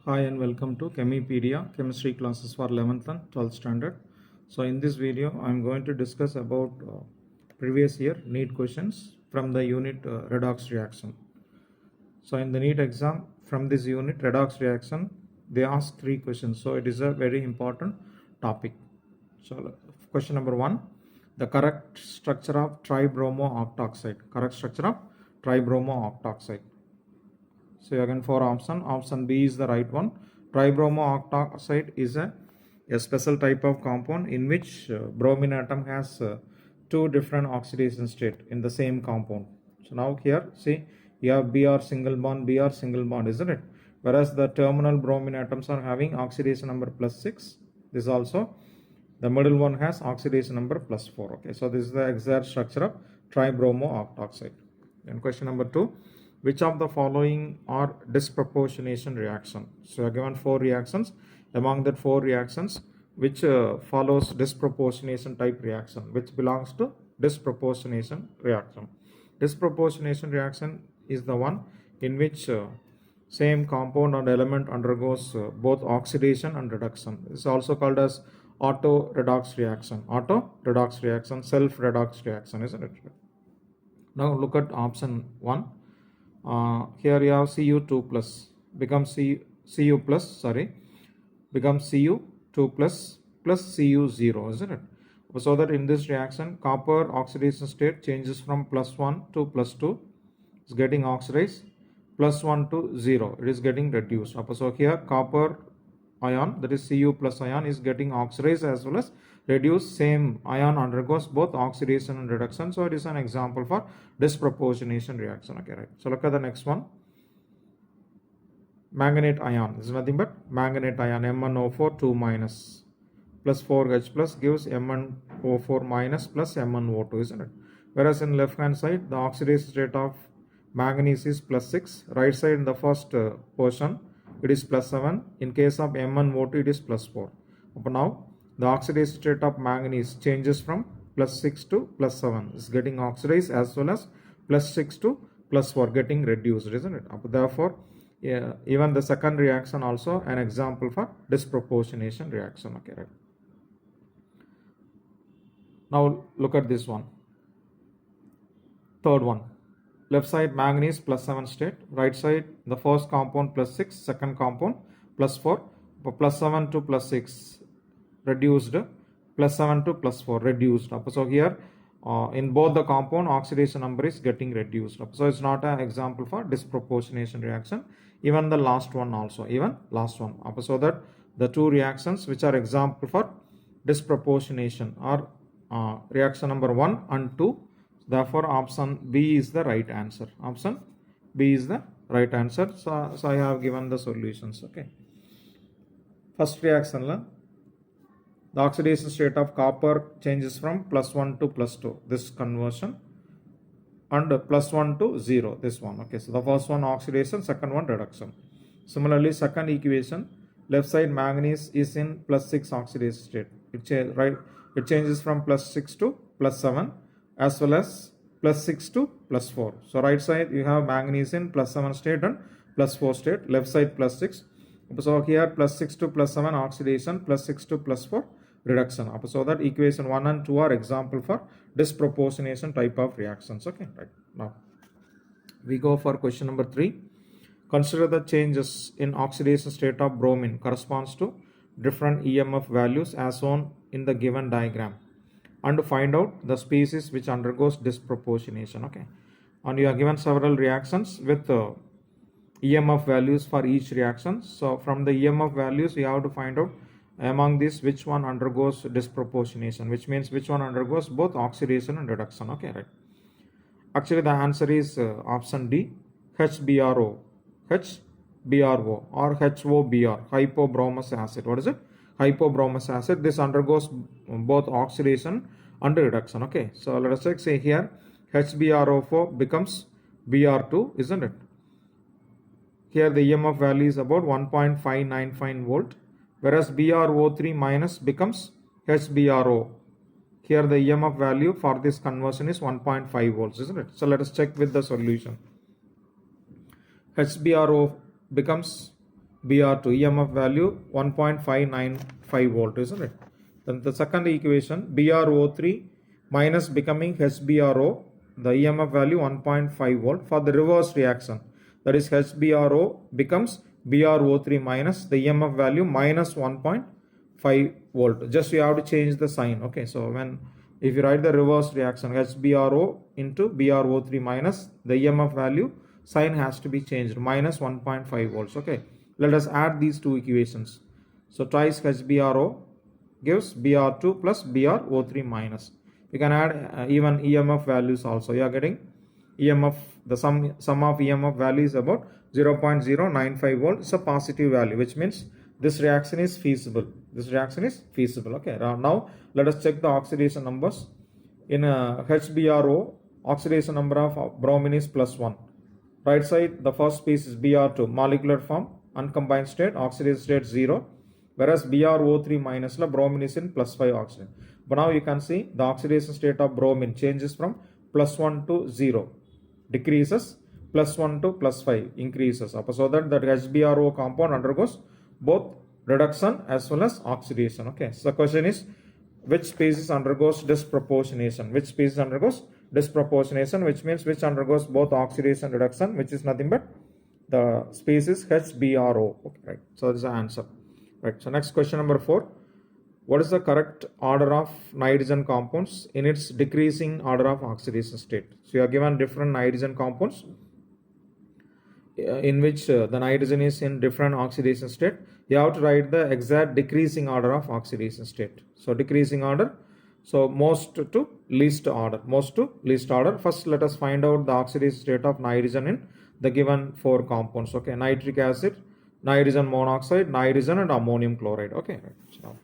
Hi and welcome to Chemipedia, chemistry classes for 11th and 12th standard. So in this video, I'm going to discuss about previous year NEET questions from the unit redox reaction. So in the NEET exam, from this unit redox reaction, they ask 3 questions. So it is a very important topic. So question number 1, the correct structure of tribromo octoxide. Correct structure of tribromo octoxide. So again, for option B is the right one. Tribromo octoxide is a special type of compound in which bromine atom has two different oxidation state in the same compound. So now here, see, you have Br single bond, isn't it? Whereas the terminal bromine atoms are having oxidation number +6. This also, the middle one has oxidation number +4. Okay, so this is the exact structure of tribromo octoxide. Then question number 2, which of the following are disproportionation reaction? So you are given 4 reactions. Among that 4 reactions, which follows disproportionation type reaction, which belongs to disproportionation reaction. Disproportionation reaction is the one in which same compound and element undergoes both oxidation and reduction. It's also called as auto redox reaction. Auto redox reaction, self redox reaction, isn't it? Now look at option 1. Here you have Cu2 plus becomes Cu plus, becomes Cu2 plus Cu0, isn't it? So that in this reaction, copper oxidation state changes from +1 to +2, is getting oxidized, +1 to 0, it is getting reduced. So here copper ion, that is Cu plus ion, is getting oxidized as well as reduced. Same ion undergoes both oxidation and reduction. So it is an example for disproportionation reaction. Okay, right. So look at the next one. Manganate ion, this is nothing but manganate ion, MnO4 2 minus plus 4H plus gives MnO4 minus plus MnO2, isn't it? Whereas in left hand side, the oxidation state of manganese is +6. Right side in the first portion, it is +7. In case of MnO2, it is +4. But now the oxidation state of manganese changes from +6 to +7. It's getting oxidized as well as +6 to +4 getting reduced, isn't it? Therefore, even the second reaction also an example for disproportionation reaction. Okay, right. Now look at this one. Third one. Left side manganese +7 state. Right side the first compound +6, second compound +4. +7 to +6 reduced, +7 to +4 reduced. So here in both the compound oxidation number is getting reduced. So it's not an example for disproportionation reaction. Even the last one also, so that the two reactions which are example for disproportionation are reaction number 1 and 2. Therefore option B is the right answer. Option B is the right answer. So I have given the solutions. Okay, first reaction, the oxidation state of copper changes from +1 to +2, this conversion, and +1 to 0, this one. Okay, so the first one oxidation, second one reduction. Similarly, second equation, left side manganese is in +6 oxidation state. It changes from +6 to +7 as well as +6 to +4. So right side you have manganese in +7 state and +4 state. Left side +6. So here +6 to +7 oxidation, +6 to +4 reduction. So that equation 1 and 2 are example for disproportionation type of reactions. Okay, right. Now we go for question number 3. Consider the changes in oxidation state of bromine corresponds to different EMF values as shown in the given diagram, and find out the species which undergoes disproportionation. Okay, and you are given several reactions with EMF values for each reaction. So from the EMF values you have to find out among these which one undergoes disproportionation, which means which one undergoes both oxidation and reduction. Okay, right. Actually the answer is option D, HBRO or HOBr, hypobromous acid. What is it? Hypobromous acid. This undergoes both oxidation and reduction. Okay, so let us say here HBRO4 becomes Br2, isn't it? Here the EMF value is about 1.595 volt, whereas BrO3 minus becomes HBRO. Here the EMF value for this conversion is 1.5 volts, isn't it? So let us check with the solution. HBRO becomes BR2, EMF value 1.595 volt, isn't it? Then the second equation, BRO3 minus becoming HBRO, the EMF value 1.5 volt for the reverse reaction. That is HBRO becomes BRO3 minus the EMF value minus 1.5 volt. Just you have to change the sign. Okay, so if you write the reverse reaction, HBRO into BRO3 minus the EMF value, sign has to be changed, minus 1.5 volts. Okay, let us add these two equations. So twice HBRO gives BR2 plus BRO3 minus. You can add even EMF values also. You are getting EMF, the sum of EMF value is about 0.095 volt. It's a positive value, which means this reaction is feasible. This reaction is feasible. Okay, now let us check the oxidation numbers. In HBRO, oxidation number of bromine is +1. Right side, the first piece is BR2, molecular form, uncombined state, oxidation state 0. Whereas BRO3 minus la bromine is in +5 oxygen. But now you can see the oxidation state of bromine changes from +1 to 0, decreases, +1 to +5 increases. So that HBRO compound undergoes both reduction as well as oxidation. Okay, so the question is, which species undergoes disproportionation? Which species undergoes disproportionation, which means which undergoes both oxidation reduction, which is nothing but the species HBRO. Okay, right. So this is the answer. Right. So next question number 4. What is the correct order of nitrogen compounds in its decreasing order of oxidation state? So you are given different nitrogen compounds in which the nitrogen is in different oxidation state. You have to write the exact decreasing order of oxidation state. So decreasing order, so most to least order. Most to least order. First let us find out the oxidation state of nitrogen in the given 4 compounds. Okay, nitric acid, nitrogen monoxide, nitrogen and ammonium chloride. Okay, right.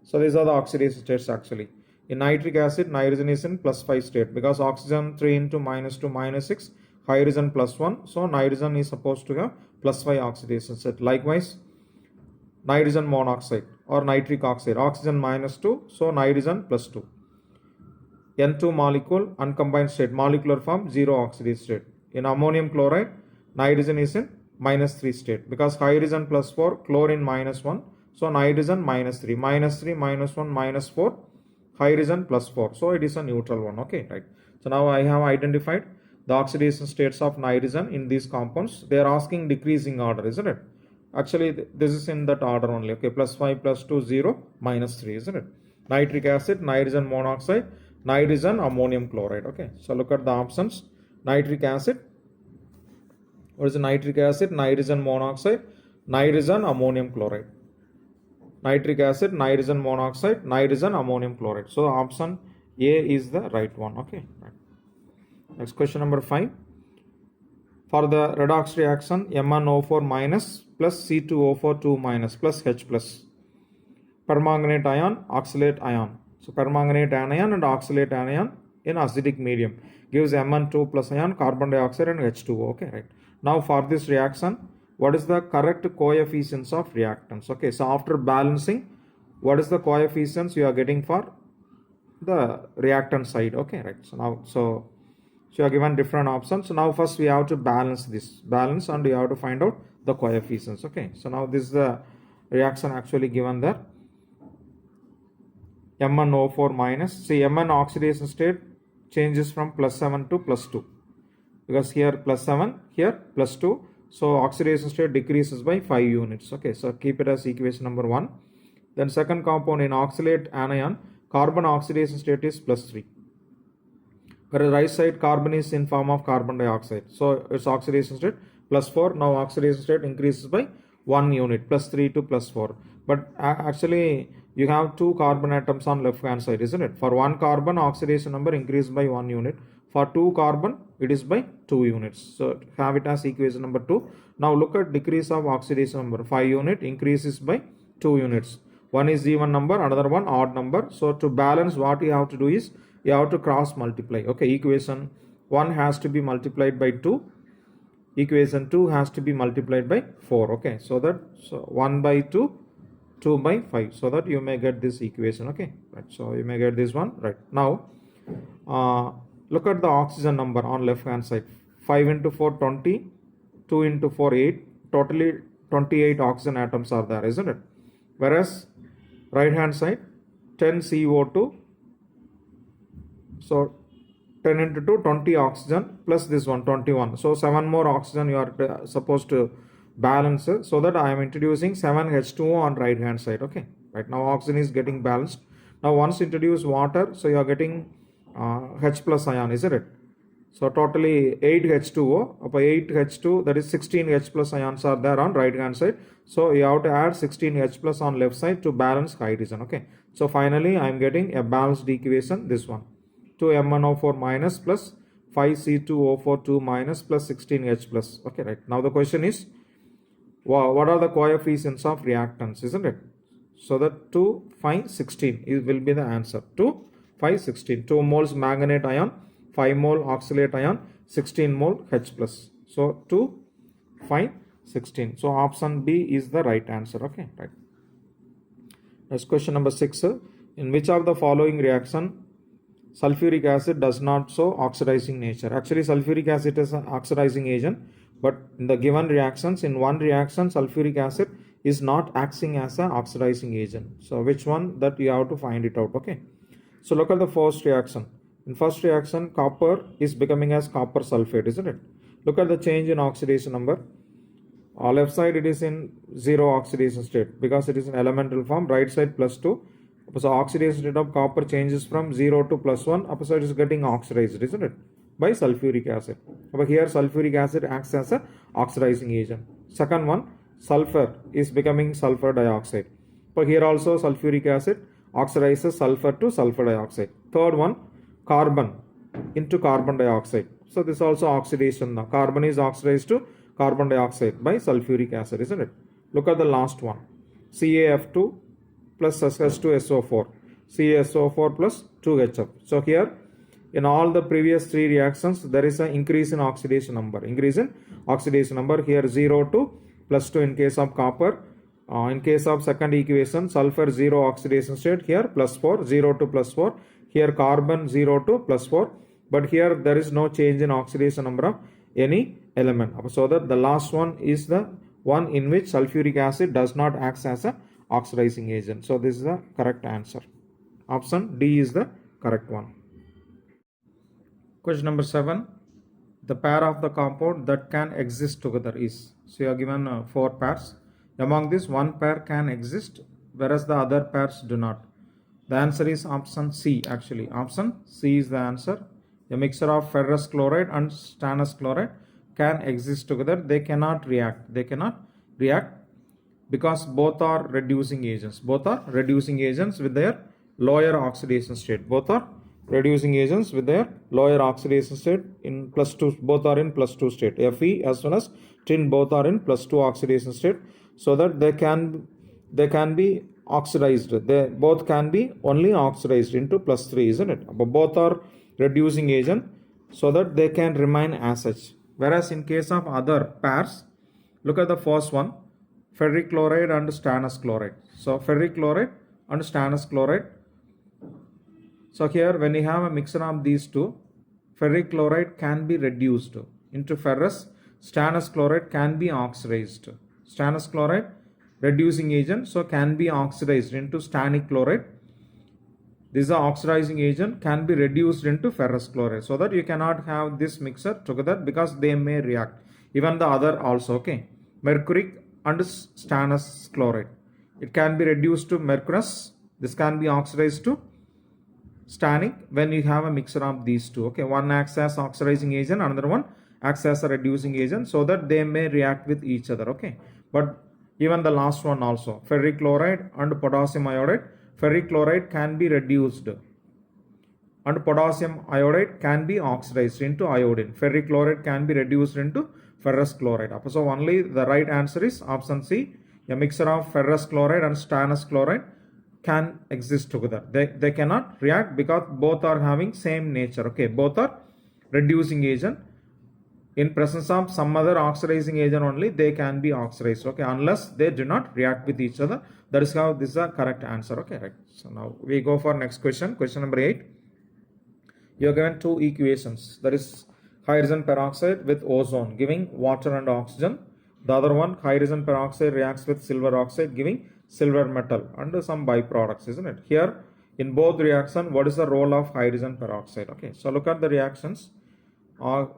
So these are the oxidation states actually. In nitric acid, nitrogen is in +5 state because oxygen 3 into -2 -6, hydrogen +1. So nitrogen is supposed to have +5 oxidation state. Likewise, nitrogen monoxide or nitric oxide, oxygen -2, so nitrogen +2. N2 molecule, uncombined state, molecular form, 0 oxidation state. In ammonium chloride, nitrogen is in -3 state because hydrogen +4, chlorine -1. So nitrogen -3, -3, -1, -4, hydrogen +4. So it is a neutral one. Okay, right. So now I have identified the oxidation states of nitrogen in these compounds. They are asking decreasing order, isn't it? Actually, this is in that order only. Okay, +5, +2, 0, -3, isn't it? Nitric acid, nitrogen monoxide, nitrogen, ammonium chloride. Okay, so look at the options. Nitric acid. What is the nitric acid? Nitrogen monoxide, nitrogen, ammonium chloride. Nitric acid, nitrogen monoxide, nitrogen, ammonium chloride. So option A is the right one. Okay. Next question number 5. For the redox reaction MnO4 minus plus C2O4 2 minus plus H plus. Permanganate ion, oxalate ion. So permanganate anion and oxalate anion in acidic medium gives Mn2 plus ion, carbon dioxide and H2O. Okay, right. Now for this reaction, what is the correct coefficients of reactants? Okay, so after balancing, what is the coefficients you are getting for the reactant side? Okay, right. So now, so you are given different options. So now first we have to balance and you have to find out the coefficients. Okay, so now this is the reaction actually given there. MnO4 minus, see Mn oxidation state changes from +7 to +2 because here +7, here +2. So oxidation state decreases by 5 units. Okay, so keep it as equation number 1. Then second compound in oxalate anion, carbon oxidation state is +3. Whereas right side carbon is in form of carbon dioxide. So its oxidation state +4. Now oxidation state increases by 1 unit, +3 to +4. But actually you have 2 carbon atoms on left hand side, isn't it? For 1 carbon, oxidation number increased by 1 unit. For 2 carbon, it is by 2 units. So have it as equation number 2. Now look at decrease of oxidation number. 5 unit increases by 2 units. One is even number, another one odd number. So to balance, what you have to do is you have to cross multiply. Okay, equation 1 has to be multiplied by 2. Equation 2 has to be multiplied by 4. Okay, so 1 by 2, 2 by 5, so that you may get this equation. Okay, right, so you may get this one. Right, now look at the oxygen number on left hand side. 5 into 4 20, 2 into 4 8, totally 28 oxygen atoms are there, isn't it? Whereas right hand side 10 CO2, so 10 into 2 20 oxygen plus this one 21, so 7 more oxygen you are supposed to balance, so that I am introducing 7 H2O on right hand side. Okay, right, now oxygen is getting balanced. Now once introduce water, so you are getting H plus ion, isn't it? So totally 8 H2O, upon 8 H2, that is 16 H plus ions are there on right hand side. So you have to add 16 H plus on left side to balance hydrogen. Okay, so finally I am getting a balanced equation, this one. 2MnO4 minus plus 5C2O4 2 minus plus 16H plus. Okay, right. Now the question is, what are the coefficients of reactants, isn't it? So that 2, 5, 16 will be the answer. 2, 5, 16. 2 moles manganate ion, 5 mole oxalate ion, 16 mole H plus. So 2, 5, 16. So option B is the right answer. Okay, right. Next question number 6. In which of the following reaction sulfuric acid does not show oxidizing nature? Actually, sulfuric acid is an oxidizing agent, but in the given reactions, in one reaction, sulfuric acid is not acting as an oxidizing agent. So which one, that you have to find it out. Okay, so look at the first reaction. In first reaction, copper is becoming as copper sulfate, isn't it? Look at the change in oxidation number. Left side it is in 0 oxidation state because it is in elemental form. Right side +2. So oxidation state of copper changes from 0 to +1. Upper side is getting oxidized, isn't it? By sulfuric acid. But here sulfuric acid acts as an oxidizing agent. Second one, sulfur is becoming sulfur dioxide. But here also sulfuric acid oxidizes sulfur to sulfur dioxide. Third one, carbon into carbon dioxide. So this also oxidation now. Carbon is oxidized to carbon dioxide by sulfuric acid, isn't it? Look at the last one. CaF2 plus SH2SO4. CaSO4 plus 2HF. So here in all the previous 3 reactions, there is an increase in oxidation number. Increase in oxidation number. Here 0 to +2 in case of copper. In case of second equation, sulfur 0 oxidation state. Here +4, 0 to +4. Here carbon 0 to +4. But here there is no change in oxidation number of any element. So that the last one is the one in which sulfuric acid does not act as a oxidizing agent. So this is the correct answer. Option D is the correct one. Question number 7. The pair of the compound that can exist together is. So you are given 4 pairs. Among this, one pair can exist, whereas the other pairs do not. The answer is option C. Actually, option C is the answer. A mixture of ferrous chloride and stannous chloride can exist together. They cannot react. They cannot react because both are reducing agents. Both are reducing agents with their lower oxidation state. Both are reducing agents with their lower oxidation state in +2. Both are in +2 state. Fe as well as tin both are in +2 oxidation state, so that they can be oxidized. They both can be only oxidized into +3, isn't it? But both are reducing agent, so that they can remain as such. Whereas in case of other pairs, look at the first one, ferric chloride and stannous chloride. So ferric chloride and stannous chloride. So here when you have a mixture of these two, ferric chloride can be reduced into ferrous, stannous chloride can be oxidized. Stannous chloride reducing agent, so can be oxidized into stannic chloride. This is an oxidizing agent, can be reduced into ferrous chloride, so that you cannot have this mixture together because they may react. Even the other also, okay, mercuric and stannous chloride, it can be reduced to mercurous. This can be oxidized to stannic when you have a mixture of these two. Okay, one acts as oxidizing agent, another one acts as a reducing agent, so that they may react with each other. Okay, but even the last one also, ferric chloride and potassium iodide. Ferric chloride can be reduced and potassium iodide can be oxidized into iodine. Ferric chloride can be reduced into ferrous chloride. So only the right answer is option C. A mixture of ferrous chloride and stannous chloride can exist together. They cannot react because both are having same nature. Okay, both are reducing agent. in presence of some other oxidizing agent only they can be oxidized, okay, unless they do not react with each other. That is how this is a correct answer, okay, right. So now we go for next question, question number 8. You are given two equations, that is hydrogen peroxide with ozone giving water and oxygen. The other one, hydrogen peroxide reacts with silver oxide giving silver metal and some byproducts, isn't it? Here in both reaction, what is the role of hydrogen peroxide? Okay, so look at the reactions.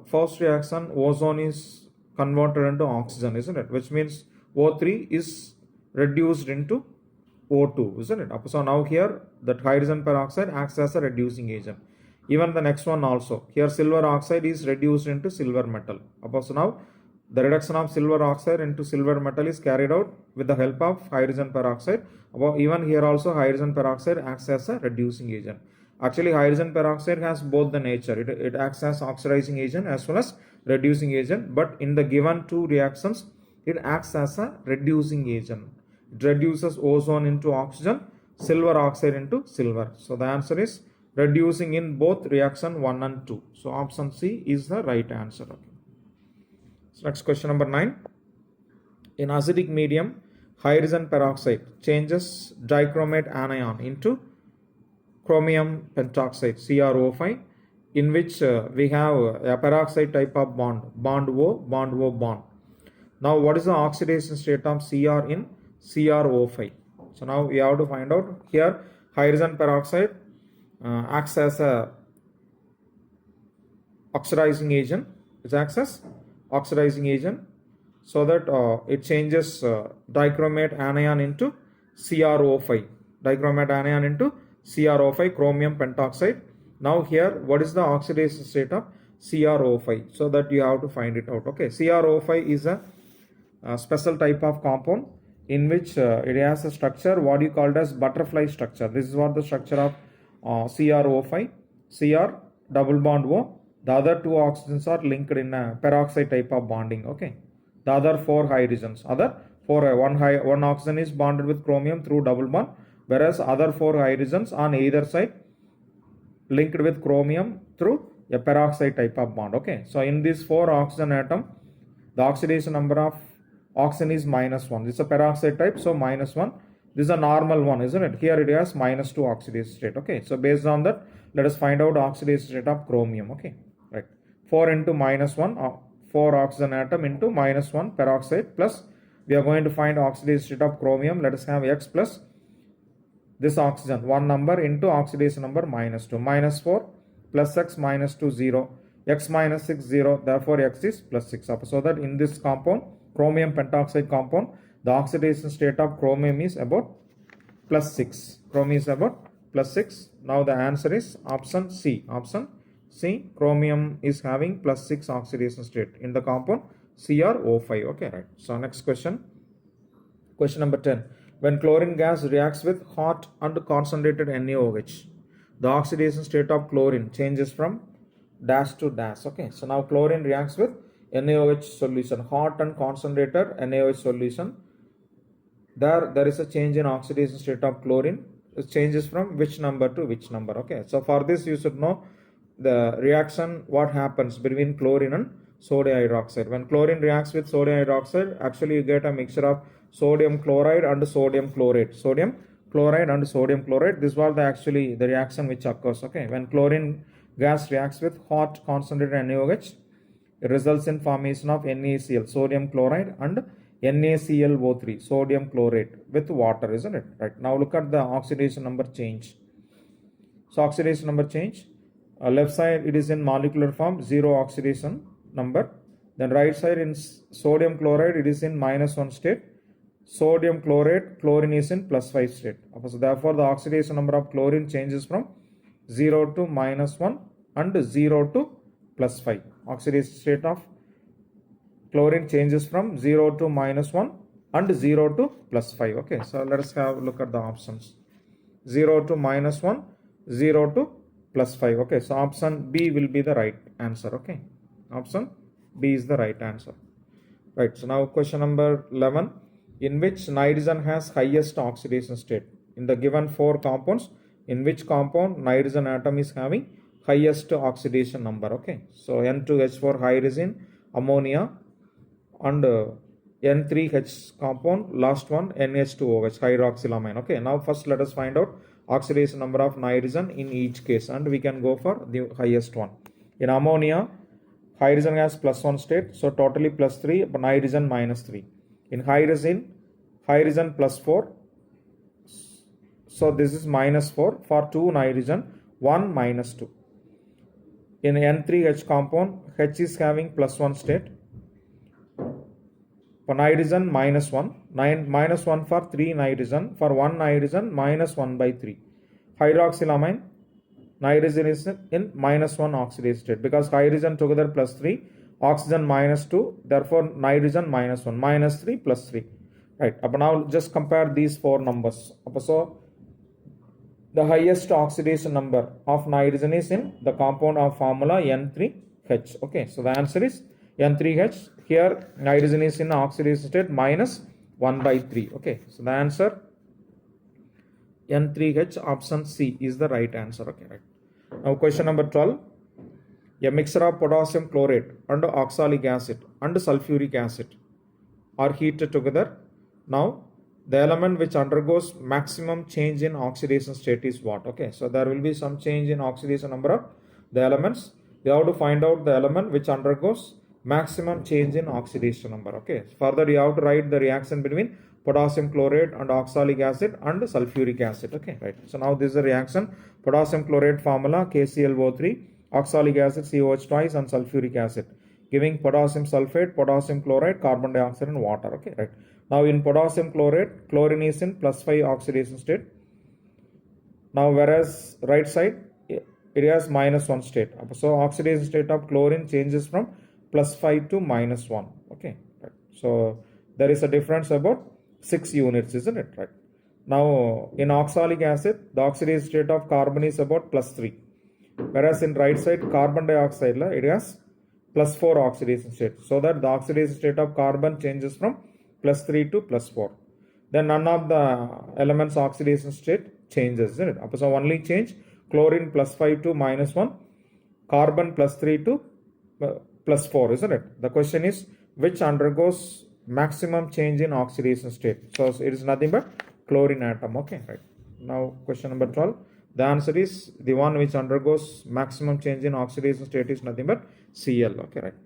First reaction, ozone is converted into oxygen, isn't it? Which means O3 is reduced into O2, isn't it? So now here that hydrogen peroxide acts as a reducing agent. Even the next one also, here silver oxide is reduced into silver metal. So now the reduction of silver oxide into silver metal is carried out with the help of hydrogen peroxide. Even here also hydrogen peroxide acts as a reducing agent. Actually, hydrogen peroxide has both the nature. It acts as oxidizing agent as well as reducing agent. But in the given two reactions, it acts as a reducing agent. It reduces ozone into oxygen, silver oxide into silver. So the answer is reducing in both reaction 1 and 2. So option C is the right answer. Okay. So next question number 9. In acidic medium, hydrogen peroxide changes dichromate anion into chromium pentoxide CrO5, in which we have a peroxide type of bond, bond O, bond. Now what is the oxidation state of Cr in CrO5? So now we have to find out. Here hydrogen peroxide acts as a oxidizing agent. It acts as oxidizing agent so that it changes dichromate anion into CrO5. Dichromate anion into CrO5, chromium pentoxide. Now here what is the oxidation state of CrO5? So that you have to find it out. Okay, CrO5 is a special type of compound in which it has a structure what you called as butterfly structure. This is what the structure of CrO5, Cr double bond O. The other two oxygens are linked in a peroxide type of bonding. Okay, the other four hydrogens, one oxygen is bonded with chromium through double bond, whereas other four hydrogens on either side linked with chromium through a peroxide type of bond. Okay, so in this four oxygen atom, the oxidation number of oxygen is -1. This is a peroxide type, so -1. This is a normal one, isn't it? Here it has -2 oxidation state. Okay, so based on that, let us find out oxidation state of chromium. Okay, right. 4 into -1, 4 oxygen atom into -1 peroxide, plus we are going to find oxidation state of chromium. Let us have X plus this oxygen, one number into oxidation number -2. -4 plus X -2, 0. X -6, 0. Therefore, X is +6. So that in this compound, chromium pentoxide compound, the oxidation state of chromium is about +6. Chromium is about +6. Now the answer is option C. Option C, chromium is having +6 oxidation state in the compound CrO5. Okay, right. So next question. Question number 10. When chlorine gas reacts with hot and concentrated NaOH, the oxidation state of chlorine changes from dash to dash. Okay, so now chlorine reacts with NaOH solution, hot and concentrated NaOH solution. There is a change in oxidation state of chlorine. It changes from which number to which number. Okay, so for this you should know the reaction, what happens between chlorine and sodium hydroxide. When chlorine reacts with sodium hydroxide, actually you get a mixture of sodium chloride and sodium chlorate. Sodium chloride and sodium chlorate. This was actually the reaction which occurs. Okay, when chlorine gas reacts with hot concentrated NaOH, it results in formation of NaCl, sodium chloride, and NaClO3, sodium chlorate, with water, isn't it? Right. Now look at the oxidation number change. So oxidation number change. Left side it is in molecular form, 0 oxidation number. Then right side in sodium chloride it is in -1 state. Sodium chlorate, chlorine is in +5 state. So therefore the oxidation number of chlorine changes from 0 to -1 and 0 to +5. Oxidation state of chlorine changes from 0 to -1 and 0 to +5. Okay, so let us have a look at the options. 0 to -1, 0 to +5. Okay, so option B will be the right answer. Okay, option B is the right answer. Right, so now question number 11. In which nitrogen has highest oxidation state? In the given 4 compounds, in which compound nitrogen atom is having highest oxidation number? Okay, so N2H4 hydrazine ammonia, and N3H compound, last one NH2OH, hydroxylamine. Okay, now first let us find out oxidation number of nitrogen in each case, and we can go for the highest one. In ammonia, hydrogen has +1 state, so totally +3, but nitrogen -3. In hydrogen, hydrogen +4, so this is -4 for 2 nitrogen, 1 -2. In N3H compound, H is having +1 state. For nitrogen -1, -1 for 3 nitrogen, for 1 nitrogen -1/3. Hydroxylamine, nitrogen is in -1 oxidation state because hydrogen together +3, oxygen -2, therefore nitrogen -1, -3 +3. Right. Now just compare these 4 numbers. So the highest oxidation number of nitrogen is in the compound of formula N3H. Okay, so the answer is N3H. Here nitrogen is in oxidation state -1/3. Okay, so the answer N3H, option C is the right answer. Okay, right. Now question number 12. A mixture of potassium chlorate and oxalic acid and sulfuric acid are heated together. Now the element which undergoes maximum change in oxidation state is what? Okay, so there will be some change in oxidation number of the elements. You have to find out the element which undergoes maximum change in oxidation number. Okay, further you have to write the reaction between potassium chlorate and oxalic acid and sulfuric acid. Okay, right. So now this is the reaction. Potassium chlorate formula KClO3, oxalic acid COH twice, and sulfuric acid, giving potassium sulfate, potassium chloride, carbon dioxide, and water. Okay, right. Now in potassium chlorate, chlorine is in +5 oxidation state. Now whereas right side it has -1 state. So oxidation state of chlorine changes from +5 to -1. Okay, right. So there is a difference about 6 units, isn't it? Right. Now in oxalic acid, the oxidation state of carbon is about +3. Whereas in right side carbon dioxide, it has +4 oxidation state. So that the oxidation state of carbon changes from +3 to +4. Then none of the elements oxidation state changes, isn't it? So only change chlorine +5 to -1, carbon +3 to +4, isn't it? The question is which undergoes maximum change in oxidation state. So it is nothing but chlorine atom. Okay, right. Now question number 12. The answer is the one which undergoes maximum change in oxidation state is nothing but Cl. Okay, right.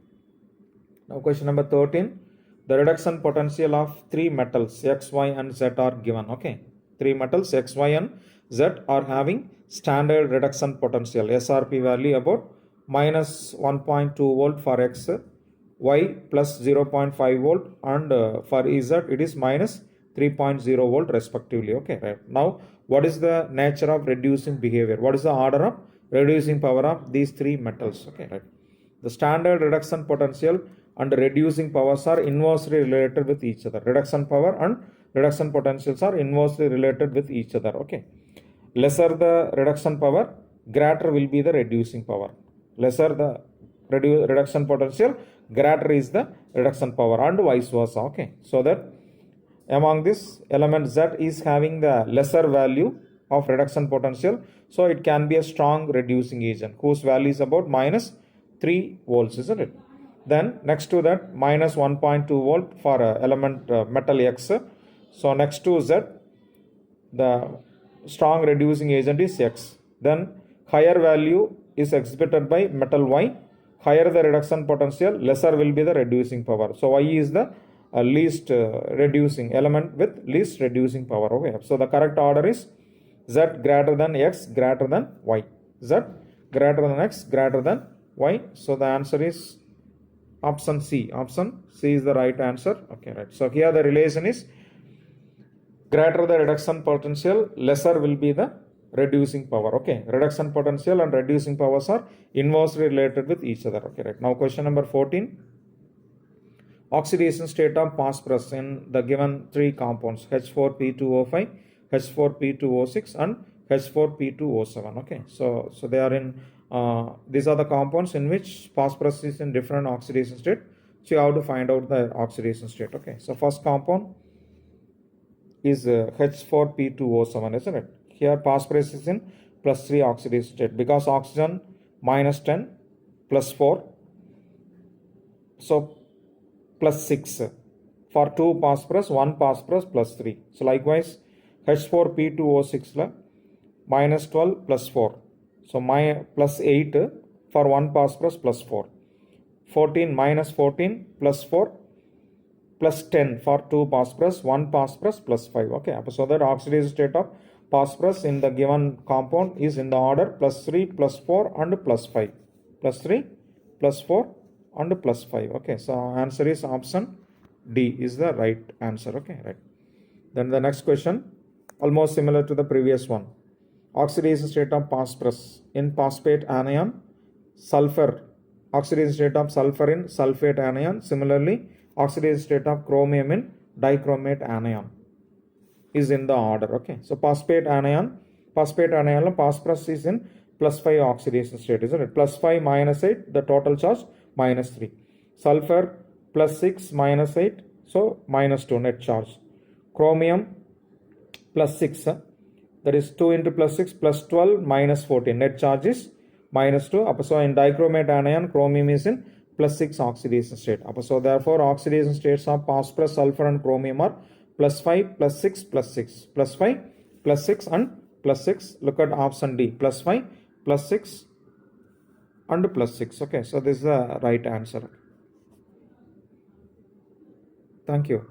Now question number 13. The reduction potential of 3 metals X, Y, and Z are given. Okay, 3 metals X, Y, and Z are having standard reduction potential. SRP value about -1.2 volt for X, Y +0.5 volt, and for Z it is -3.0 volt respectively. Okay, right. Now what is the nature of reducing behavior? What is the order of reducing power of these 3 metals? Okay, right. The standard reduction potential and reducing powers are inversely related with each other. Reduction power and reduction potentials are inversely related with each other. Okay. Lesser the reduction power, greater will be the reducing power. Lesser the reduction potential, greater is the reduction power, and vice versa. Okay. So that among this element Z is having the lesser value of reduction potential, so it can be a strong reducing agent whose value is about -3 volts, isn't it? Then next to that -1.2 volt for element metal X. So next to Z, the strong reducing agent is X. Then higher value is exhibited by metal Y. Higher the reduction potential, lesser will be the reducing power. So Y is the least reducing element with least reducing power. Okay. So the correct order is Z greater than X greater than Y. Z greater than X greater than Y. So the answer is option C. Option C is the right answer. Okay, right. So here the relation is greater the reduction potential, lesser will be the reducing power. Okay, reduction potential and reducing powers are inversely related with each other. Okay, right. Now question number 14. Oxidation state of phosphorus in the given 3 compounds H4P2O5, H4P2O6, and H4P2O7. Okay, so they are in these are the compounds in which phosphorus is in different oxidation state. So you have to find out the oxidation state. Okay, so first compound is H4P2O7, isn't it? Here phosphorus is in +3 oxidation state because oxygen -10 +4. So plus 6. For 2 phosphorus, 1 phosphorus plus 3. So likewise, H4P2O6 la minus 12 plus 4. So my plus 8 for 1 phosphorus plus 4. 14 minus 14 plus 4 plus 10 for 2 phosphorus, 1 phosphorus plus 5. Okay, so that oxidation state of phosphorus in the given compound is in the order plus 3 plus 4 and plus 5. Plus 3 plus 4 and plus 5. Okay, so answer is option D is the right answer. Okay, right. Then the next question, almost similar to the previous one. Oxidation state of phosphorus in phosphate anion, sulfur, oxidation state of sulfur in sulfate anion. Similarly, oxidation state of chromium in dichromate anion is in the order. Okay, so phosphate anion, phosphorus is in plus 5 oxidation state, isn't it? Plus 5 minus 8, the total charge minus 3. Sulfur plus 6 minus 8, so minus 2 net charge. Chromium plus 6, that is 2 into plus 6 plus 12 minus 14, net charge is minus 2. So in dichromate anion, chromium is in plus 6 oxidation state. So therefore oxidation states of phosphorus, sulfur and chromium are plus 5 plus 6 plus 6 plus 5 plus 6 and plus 6. Look at option D, plus 5 plus 6 and plus 6. Okay, so this is the right answer. Thank you.